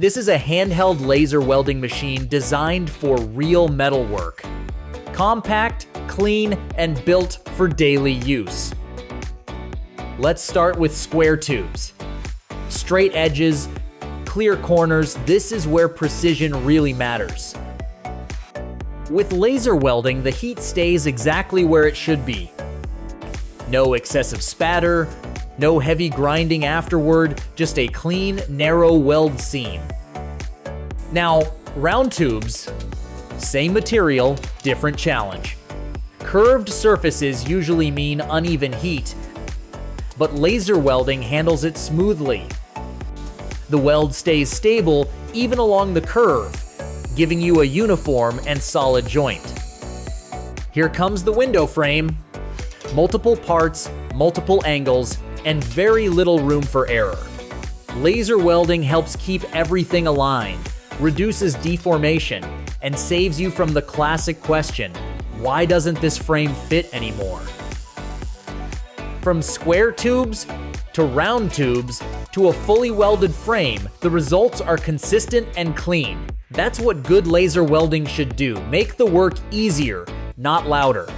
This is a handheld laser welding machine designed for real metal work. Compact, clean, and built for daily use. Let's start with square tubes. Straight edges, clear corners, this is where precision really matters. With laser welding, the heat stays exactly where it should be. No excessive spatter, no heavy grinding afterward, just a clean, narrow weld seam. Now, round tubes, same material, different challenge. Curved surfaces usually mean uneven heat, but laser welding handles it smoothly. The weld stays stable even along the curve, giving you a uniform and solid joint. Here comes the window frame. Multiple parts, multiple angles, and very little room for error. Laser welding helps keep everything aligned, reduces deformation, and saves you from the classic question, why doesn't this frame fit anymore? From square tubes to round tubes to a fully welded frame, the results are consistent and clean. That's what good laser welding should do, make the work easier, not louder.